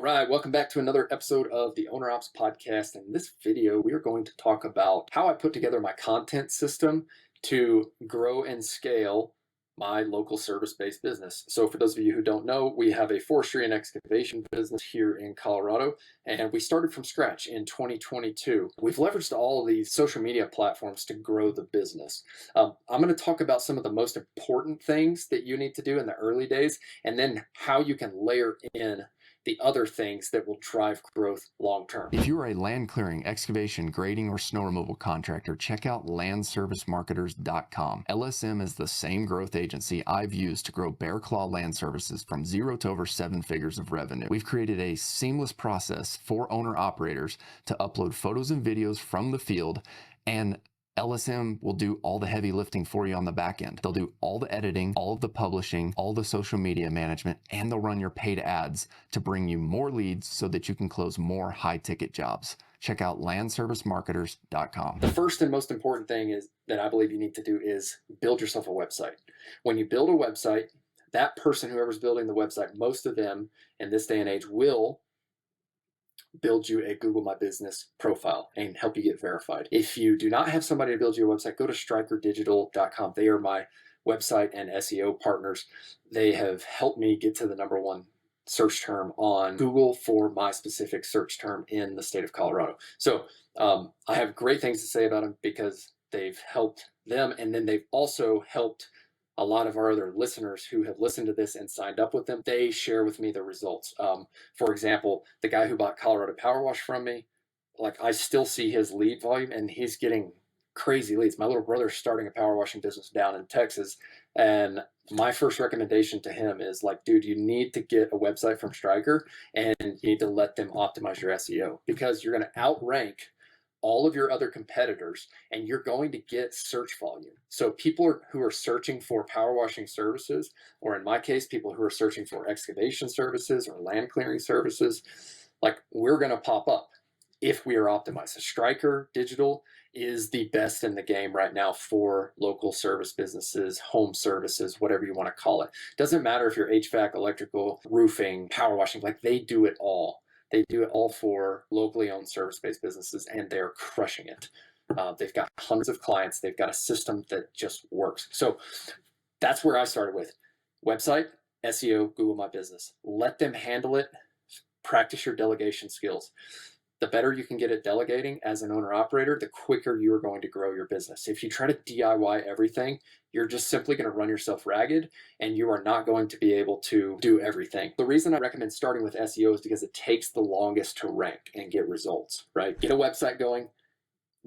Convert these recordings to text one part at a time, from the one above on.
right, welcome back to another episode of the OWNR OPS Podcast. In this video, we are going to talk about how I put together my content system to grow and scale my local service-based business. So for those of you who don't know, we have a forestry and excavation business here in Colorado, and we started from scratch in 2022. We've leveraged all of these social media platforms to grow the business. I'm going to talk about some of the most important things that you need to do in the early days, and then how you can layer in the other things that will drive growth long term. If you are a land clearing, excavation, grading, or snow removal contractor, check out landservicemarketers.com. LSM is the same growth agency I've used to grow Bear Claw Land Services from 0 to over 7 figures of revenue. We've created a seamless process for owner operators to upload photos and videos from the field, and LSM will do all the heavy lifting for you on the back end. They'll do all the editing, all of the publishing, all the social media management, and they'll run your paid ads to bring you more leads so that you can close more high-ticket jobs. Check out landservicemarketers.com. The first and most important thing is that I believe you need to do is build yourself a website. When you build a website, that person, whoever's building the website, most of them in this day and age will build you a Google My Business profile and help you get verified. If you do not have somebody to build you a website, go to strikerdigital.com. They are my website and SEO partners. They have helped me get to the #1 search term on Google for my specific search term in the state of Colorado. So I have great things to say about them because they've helped them, and then they've also helped a lot of our other listeners who have listened to this and signed up with them. They share with me the results. For example, the guy who bought Colorado Power Wash from me, like, I still see his lead volume and he's getting crazy leads. My little brother's starting a power washing business down in Texas, and my first recommendation to him is, like, dude, you need to get a website from Striker and you need to let them optimize your SEO, because you're going to outrank all of your other competitors and you're going to get search volume. So people who are searching for power washing services, or in my case, people who are searching for excavation services or land clearing services, like, we're going to pop up if we are optimized. So Striker Digital is the best in the game right now for local service businesses, home services, whatever you want to call it. Doesn't matter if you're HVAC, electrical, roofing, power washing, like, they do it all. They do it all for locally owned service-based businesses, and they're crushing it. They've got hundreds of clients. They've got a system that just works. So that's where I started with website, SEO, Google My Business. Let them handle it. Practice your delegation skills. The better you can get at delegating as an owner-operator, the quicker you're going to grow your business. If you try to DIY everything, you're just simply going to run yourself ragged, and you are not going to be able to do everything. The reason I recommend starting with SEO is because it takes the longest to rank and get results, right? Get a website going,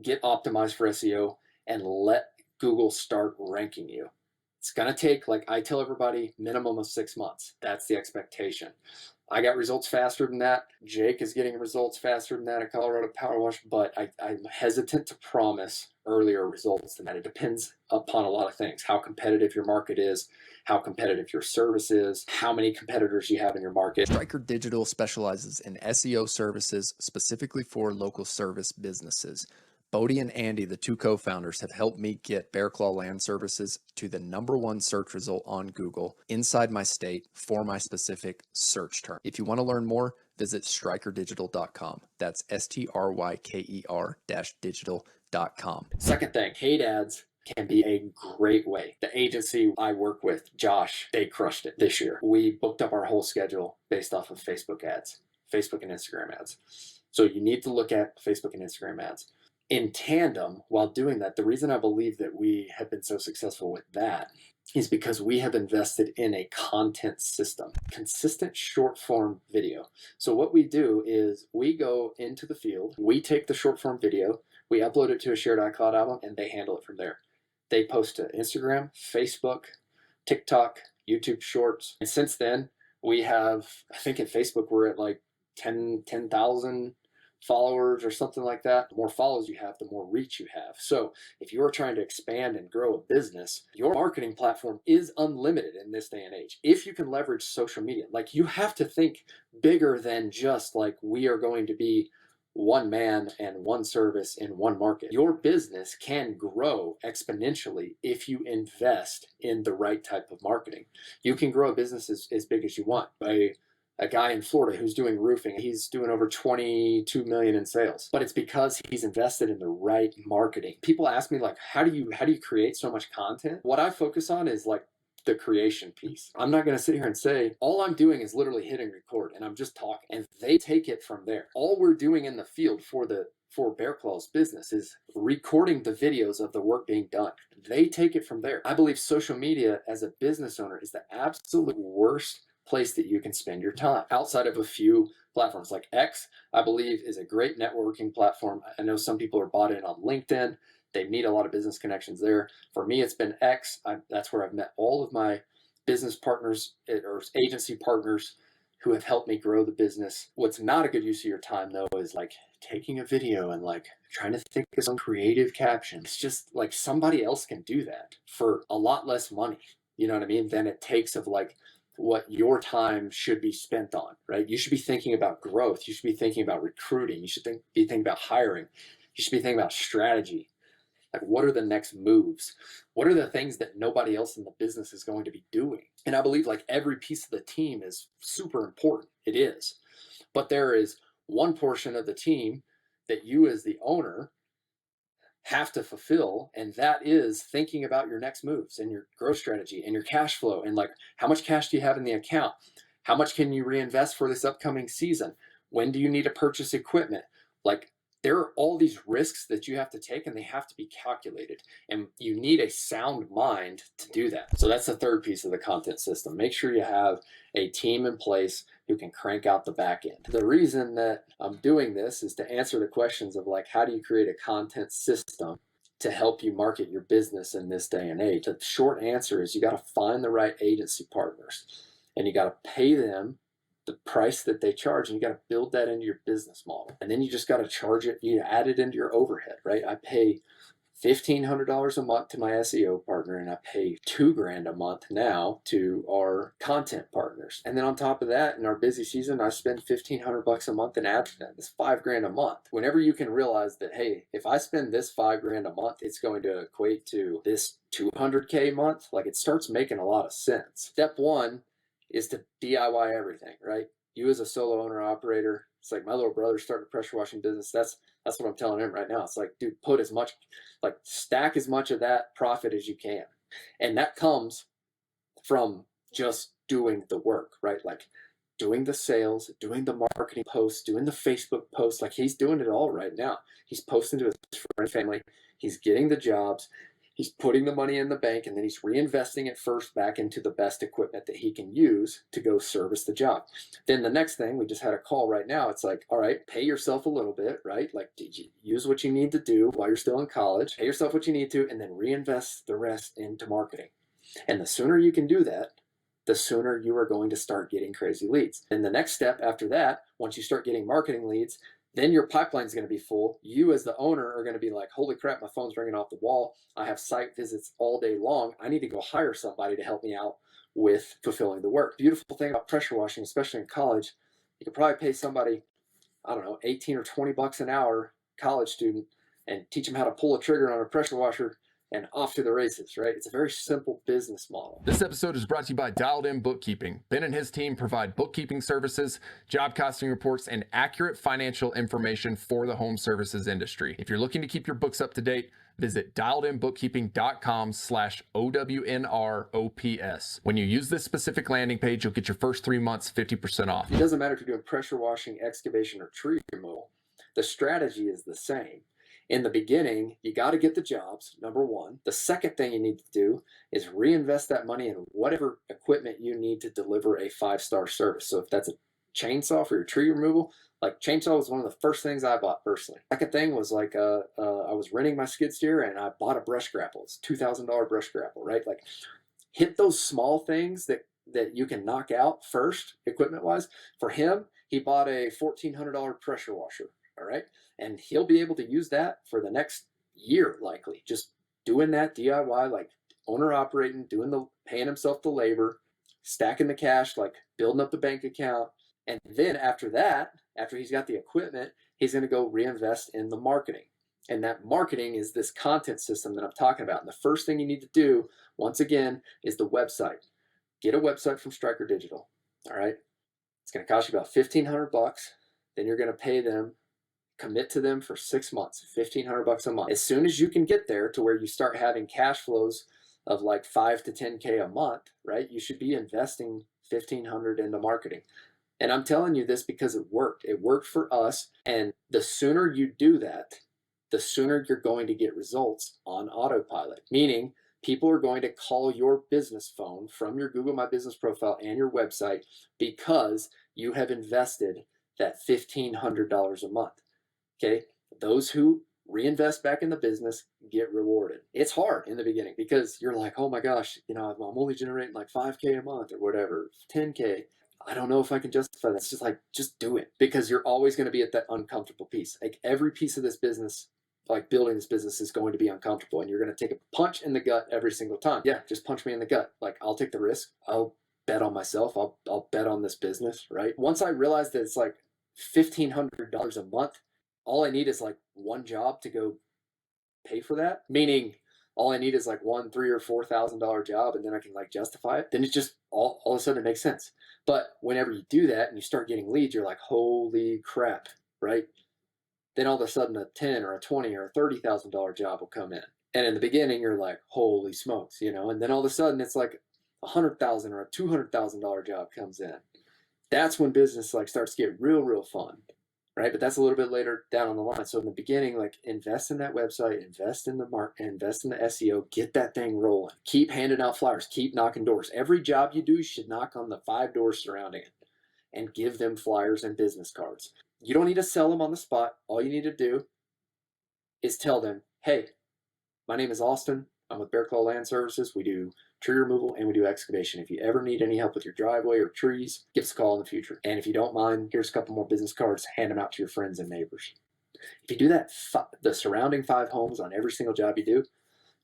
get optimized for SEO, and let Google start ranking you. It's going to take, like I tell everybody, minimum of 6 months. That's the expectation. I got results faster than that. Jake is getting results faster than that at Colorado Power Wash, but I'm hesitant to promise earlier results than that. It depends upon a lot of things: how competitive your market is, how competitive your service is, how many competitors you have in your market. Striker Digital specializes in SEO services specifically for local service businesses. Bodie and Andy, the two co-founders, have helped me get Bear Claw Land Services to the #1 search result on Google inside my state for my specific search term. If you want to learn more, visit strikerdigital.com. That's STRYKER-digital.com. Second thing, paid ads can be a great way. The agency I work with, Josh, they crushed it this year. We booked up our whole schedule based off of Facebook ads, Facebook and Instagram ads. So you need to look at Facebook and Instagram ads. In tandem, while doing that, the reason I believe that we have been so successful with that is because we have invested in a content system, consistent short form video. So what we do is we go into the field, we take the short form video, we upload it to a shared iCloud album, and they handle it from there. They post to Instagram, Facebook, TikTok, YouTube Shorts. And since then, we have, I think at Facebook, we're at like 10,000 followers or something like that. The more follows you have, the more reach you have. So if you're trying to expand and grow a business, your marketing platform is unlimited in this day and age. If you can leverage social media, like, you have to think bigger than just like, we are going to be one man and one service in one market. Your business can grow exponentially if you invest in the right type of marketing. You can grow a business as big as you want. a guy in Florida who's doing roofing. He's doing over 22 million in sales, but it's because he's invested in the right marketing. People ask me like, how do you create so much content? What I focus on is like the creation piece. I'm not going to sit here and say all I'm doing is literally hitting record and I'm just talking, and they take it from there. All we're doing in the field for Bear Claw's business is recording the videos of the work being done. They take it from there. I believe social media as a business owner is the absolute worst place that you can spend your time outside of a few platforms. Like X, I believe, is a great networking platform. I know some people are bought in on LinkedIn. They meet a lot of business connections there. For me, it's been X. That's where I've met all of my business partners or agency partners who have helped me grow the business. What's not a good use of your time, though, is like taking a video and like trying to think of some creative caption. It's just like somebody else can do that for a lot less money, you know what I mean, than it takes of like what your time should be spent on, right? You should be thinking about growth. You should be thinking about recruiting. You should be thinking about hiring. You should be thinking about strategy. Like, what are the next moves? What are the things that nobody else in the business is going to be doing? And I believe like every piece of the team is super important. It is. But there is one portion of the team that you as the owner have to fulfill, and that is thinking about your next moves and your growth strategy and your cash flow, and like, how much cash do you have in the account? How much can you reinvest for this upcoming season? When do you need to purchase equipment? Like, there are all these risks that you have to take, and they have to be calculated, and you need a sound mind to do that. So that's the third piece of the content system. Make sure you have a team in place who can crank out the back end. The reason that I'm doing this is to answer the questions of like, how do you create a content system to help you market your business in this day and age? The short answer is you got to find the right agency partners, and you got to pay them the price that they charge, and you got to build that into your business model. And then you just got to charge it, you add it into your overhead, right? I pay $1,500 a month to my SEO partner, and I pay $2,000 a month now to our content partners. And then on top of that, in our busy season, I spend $1,500 a month in ad spend. It's $5,000 a month. Whenever you can realize that, hey, if I spend this $5,000 a month, it's going to equate to this $200K a month, like, it starts making a lot of sense. Step one is to DIY everything, right? You as a solo owner operator, it's like my little brother started a pressure washing business. That's what I'm telling him right now. It's like, dude, put as much, like, stack as much of that profit as you can. And that comes from just doing the work, right? Like doing the sales, doing the marketing posts, doing the Facebook posts. Like, he's doing it all right now. He's posting to his friend and family. He's getting the jobs. He's putting the money in the bank, and then he's reinvesting it first back into the best equipment that he can use to go service the job. Then the next thing, we just had a call right now. It's like, all right, pay yourself a little bit, right? Like, did you use what you need to do while you're still in college? Pay yourself what you need to, and then reinvest the rest into marketing. And the sooner you can do that, the sooner you are going to start getting crazy leads. And the next step after that, once you start getting marketing leads, then your pipeline is going to be full. You as the owner are going to be like, holy crap, my phone's ringing off the wall. I have site visits all day long. I need to go hire somebody to help me out with fulfilling the work. Beautiful thing about pressure washing, especially in college, you could probably pay somebody, I don't know, 18 or 20 bucks an hour, college student, and teach them how to pull a trigger on a pressure washer, and off to the races, right? It's a very simple business model. This episode is brought to you by Dialed In Bookkeeping. Ben and his team provide bookkeeping services, job costing reports, and accurate financial information for the home services industry. If you're looking to keep your books up to date, visit dialedinbookkeeping.com/OWNR OPS. When you use this specific landing page, you'll get your first 3 months 50% off. It doesn't matter if you're doing pressure washing, excavation, or tree removal. The strategy is the same. In the beginning, you got to get the jobs, number one. The second thing you need to do is reinvest that money in whatever equipment you need to deliver a 5-star service. So if that's a chainsaw for your tree removal, like, chainsaw was one of the first things I bought personally. Second thing was like, I was renting my skid steer, and I bought a brush grapple. It's a $2,000 brush grapple, right? Like, hit those small things that you can knock out first, equipment-wise. For him, he bought a $1,400 pressure washer, all right? And he'll be able to use that for the next year, likely. Just doing that DIY, like owner operating, paying himself the labor, stacking the cash, like building up the bank account. And then after that, after he's got the equipment, he's going to go reinvest in the marketing. And that marketing is this content system that I'm talking about. And the first thing you need to do, once again, is the website. Get a website from Striker Digital, all right? It's going to cost you about $1,500. Then you're going to pay them, commit to them for 6 months, $1,500 a month. As soon as you can get there to where you start having cash flows of like 5 to 10K a month, right? You should be investing $1,500 into marketing. And I'm telling you this because it worked. It worked for us. And the sooner you do that, the sooner you're going to get results on autopilot. Meaning people are going to call your business phone from your Google My Business profile and your website because you have invested that $1,500 a month. Okay. Those who reinvest back in the business get rewarded. It's hard in the beginning because you're like, oh my gosh, I'm only generating like 5K a month or whatever, 10K. I don't know if I can justify that. It's just like, just do it, because you're always going to be at that uncomfortable piece. Like every piece of this business, like building this business, is going to be uncomfortable, and you're going to take a punch in the gut every single time. Yeah, just punch me in the gut. Like, I'll take the risk. I'll bet on myself. I'll bet on this business, right? Once I realized that it's like $1,500 a month, all I need is like one job to go pay for that. Meaning, all I need is like one $3,000 or $4,000 job, and then I can like justify it. Then it's just all of a sudden it makes sense. But whenever you do that and you start getting leads, you're like, holy crap, right? Then all of a sudden a $10,000 or a $20,000 or a $30,000 job will come in. And in the beginning, you're like, holy smokes, and then all of a sudden it's like $100,000 or a $200,000 job comes in. That's when business like starts to get real fun, right? But that's a little bit later down on the line. So in the beginning, like, invest in that website, invest in the market, invest in the SEO, get that thing rolling. Keep handing out flyers, keep knocking doors. Every job you do, you should knock on the 5 doors surrounding it and give them flyers and business cards. You don't need to sell them on the spot. All you need to do is tell them, hey, my name is Austin. I'm with Bear Claw Land Services. We do tree removal and we do excavation. If you ever need any help with your driveway or trees, give us a call in the future. And if you don't mind, here's a couple more business cards. Hand them out to your friends and neighbors. If you do that, the surrounding 5 homes on every single job you do,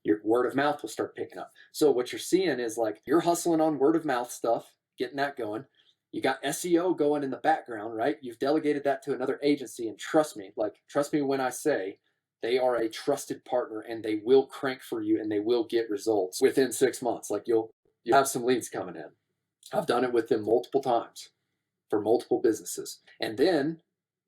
your word of mouth will start picking up. So what you're seeing is like you're hustling on word of mouth stuff, getting that going. You got SEO going in the background, right? You've delegated that to another agency, and trust me when I say they are a trusted partner, and they will crank for you and they will get results within 6 months. Like you'll have some leads coming in. I've done it with them multiple times for multiple businesses. And then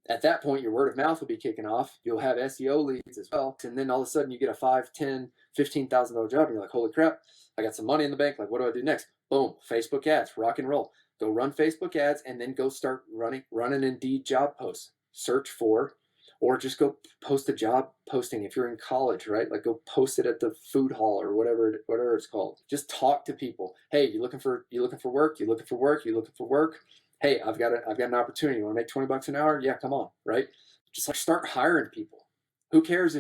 at that point, your word of mouth will be kicking off. You'll have SEO leads as well. And then all of a sudden you get a $5,000, $10,000, $15,000 job. And you're like, holy crap, I got some money in the bank. Like, what do I do next? Boom, Facebook ads, rock and roll. Go run Facebook ads, and then go start running Indeed job posts. Search for, or just go post a job posting if you're in college, right? Like, go post it at the food hall or whatever it's called. Just talk to people. Hey, you looking for work? You looking for work? Hey, I've got an opportunity. You want to make $20 an hour? Yeah, come on, right? Just like start hiring people. Who cares,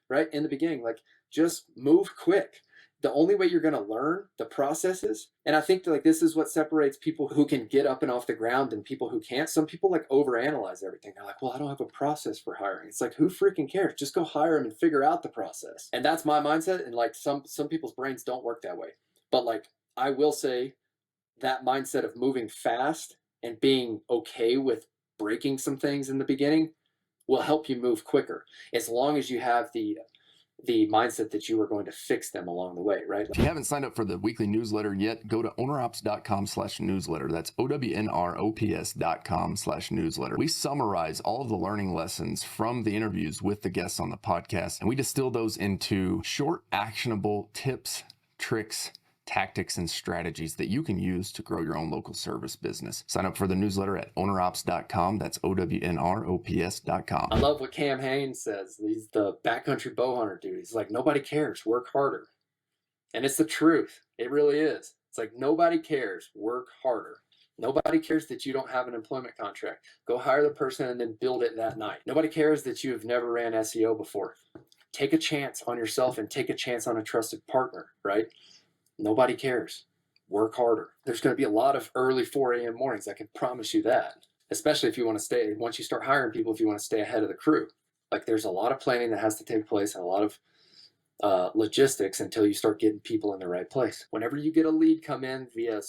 right? In the beginning, like, just move quick. The only way you're going to learn the processes, and I think like this is what separates people who can get up and off the ground and people who can't. Some people like overanalyze everything. They're like, well, I don't have a process for hiring. It's like, who freaking cares? Just go hire them and figure out the process. And that's my mindset. And like some people's brains don't work that way. But like, I will say that mindset of moving fast and being okay with breaking some things in the beginning will help you move quicker, as long as you have the mindset that you are going to fix them along the way, right? If you haven't signed up for the weekly newsletter yet, go to ownerops.com/newsletter. That's OWNROPS.com/newsletter. We summarize all of the learning lessons from the interviews with the guests on the podcast, and we distill those into short, actionable tips, tricks, tactics, and strategies that you can use to grow your own local service business. Sign up for the newsletter at ownerops.com. That's OWNROPS.com. I love what Cam Haynes says. He's the backcountry bow hunter dude. He's like, nobody cares, work harder. And it's the truth. It really is. It's like, nobody cares, work harder. Nobody cares that you don't have an employment contract. Go hire the person and then build it that night. Nobody cares that you have never ran SEO before. Take a chance on yourself and take a chance on a trusted partner, right? Nobody cares. Work harder. There's going to be a lot of early 4 a.m. mornings. I can promise you that. Especially if you want to stay, once you start hiring people, if you want to stay ahead of the crew. Like, there's a lot of planning that has to take place and a lot of logistics until you start getting people in the right place. Whenever you get a lead come in via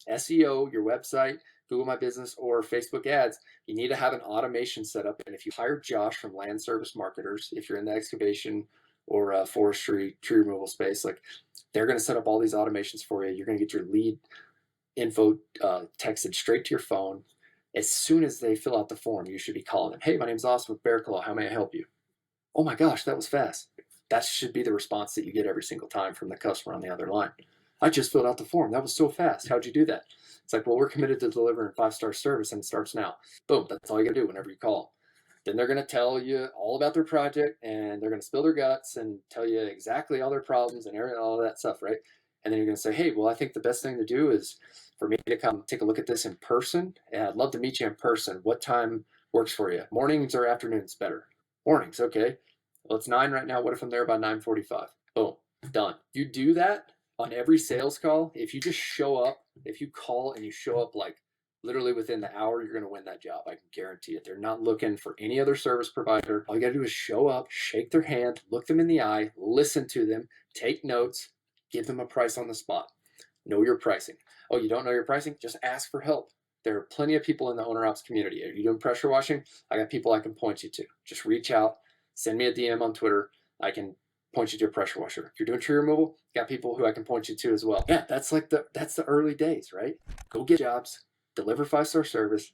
SEO, your website, Google My Business, or Facebook ads, you need to have an automation set up. And if you hire Josh from Land Service Marketers, if you're in the excavation or forestry, tree removal space, like, they're going to set up all these automations for you. You're going to get your lead info texted straight to your phone. As soon as they fill out the form, you should be calling them. Hey, my name's Austin with Bear Claw. How may I help you? Oh my gosh, that was fast. That should be the response that you get every single time from the customer on the other line. I just filled out the form. That was so fast. How'd you do that? It's like, well, we're committed to delivering 5-star service, and it starts now. Boom, that's all you gotta do whenever you call. Then they're gonna tell you all about their project, and they're gonna spill their guts and tell you exactly all their problems and all that stuff, right? And then you're gonna say, hey, well, I think the best thing to do is for me to come take a look at this in person, and I'd love to meet you in person. What time works for you? Mornings or afternoons better? Mornings, okay. Well, it's 9 right now. What if I'm there by 9:45? Boom, done. You do that on every sales call. If you just show up, if you call and you show up like literally within the hour, you're going to win that job. I can guarantee it. They're not looking for any other service provider. All you got to do is show up, shake their hand, look them in the eye, listen to them, take notes, give them a price on the spot. Know your pricing. Oh, you don't know your pricing? Just ask for help. There are plenty of people in the owner ops community. Are you doing pressure washing? I got people I can point you to. Just reach out, send me a DM on Twitter. I can point you to a pressure washer. If you're doing tree removal, got people who I can point you to as well. Yeah, that's the early days, right? Go get jobs, deliver 5-star service,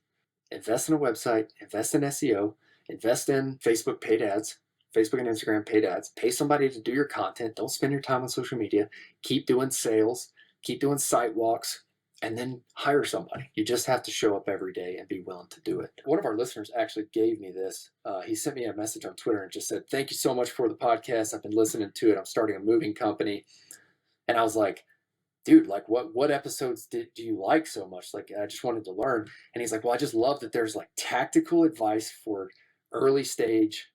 invest in a website, invest in SEO, invest in Facebook paid ads, Facebook and Instagram paid ads, pay somebody to do your content. Don't spend your time on social media. Keep doing sales, keep doing site walks, and then hire somebody. You just have to show up every day and be willing to do it. One of our listeners actually gave me this. He sent me a message on Twitter and just said, thank you so much for the podcast. I've been listening to it. I'm starting a moving company. And I was like, dude, like what episodes do you like so much? Like, I just wanted to learn. And he's like, well, I just love that there's like tactical advice for early stage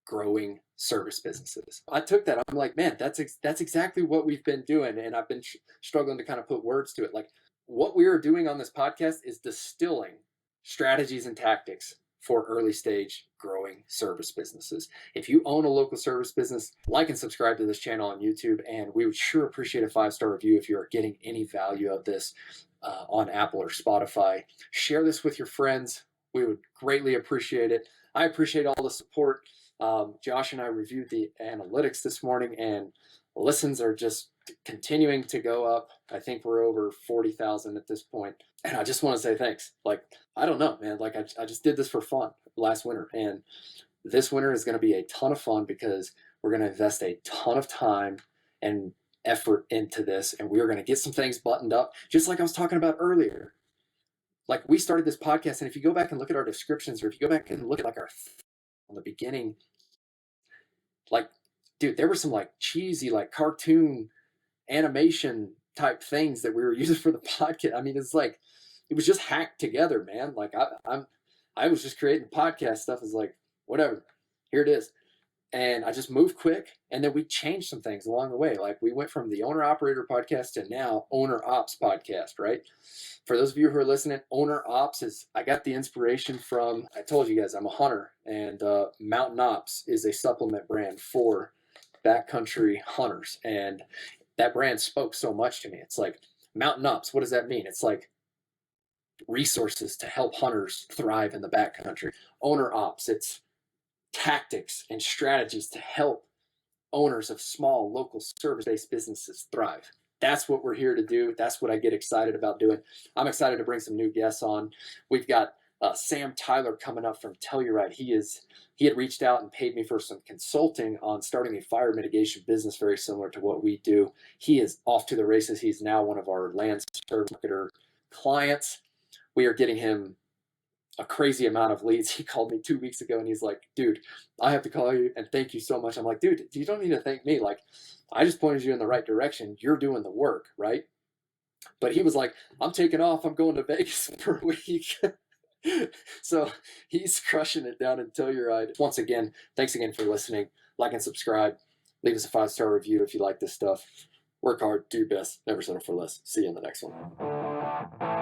growing service businesses. I took that. I'm like, man, that's exactly what we've been doing. And I've been struggling to kind of put words to it. Like, what we are doing on this podcast is distilling strategies and tactics for early stage growing service businesses. If you own a local service business, like and subscribe to this channel on YouTube. And we would sure appreciate a 5-star review if you are getting any value of this on Apple or Spotify. Share this with your friends. We would greatly appreciate it. I appreciate all the support. Josh and I reviewed the analytics this morning, and listens are just continuing to go up. I think we're over 40,000 at this point. And I just want to say thanks. Like, I don't know, man. Like, I just did this for fun last winter. And this winter is going to be a ton of fun because we're going to invest a ton of time and effort into this. And we are going to get some things buttoned up, just like I was talking about earlier. Like, we started this podcast, and if you go back and look at our descriptions, or if you go back and look at like our on the beginning, like, dude, there were some like cheesy, like cartoon animation type things that we were using for the podcast. I mean, it's like, it was just hacked together, man. Like I was just creating the podcast stuff. Is like, whatever, here it is. And I just moved quick. And then we changed some things along the way. Like, we went from the Owner Operator Podcast to now Owner Ops Podcast, right? For those of you who are listening, Owner Ops I got the inspiration from, I told you guys, I'm a hunter, and Mountain Ops is a supplement brand for backcountry hunters. And that brand spoke so much to me. It's like, Mountain Ops, what does that mean? It's like resources to help hunters thrive in the backcountry. Owner Ops, it's tactics and strategies to help owners of small local service-based businesses thrive. That's what we're here to do. That's what I get excited about doing. I'm excited to bring some new guests on. We've got Sam Tyler coming up from Telluride. He had reached out and paid me for some consulting on starting a fire mitigation business very similar to what we do. He is off to the races. He's now one of our land service marketer clients. We are getting him a crazy amount of leads. He called me 2 weeks ago and he's like, dude, I have to call you and thank you so much. I'm like, dude, you don't need to thank me. Like, I just pointed you in the right direction. You're doing the work, right? But he was like, I'm taking off. I'm going to Vegas for a week. So he's crushing it down in Telluride. Once again, thanks again for listening. Like and subscribe. Leave us a 5-star review if you like this stuff. Work hard, do your best, never settle for less. See you in the next one.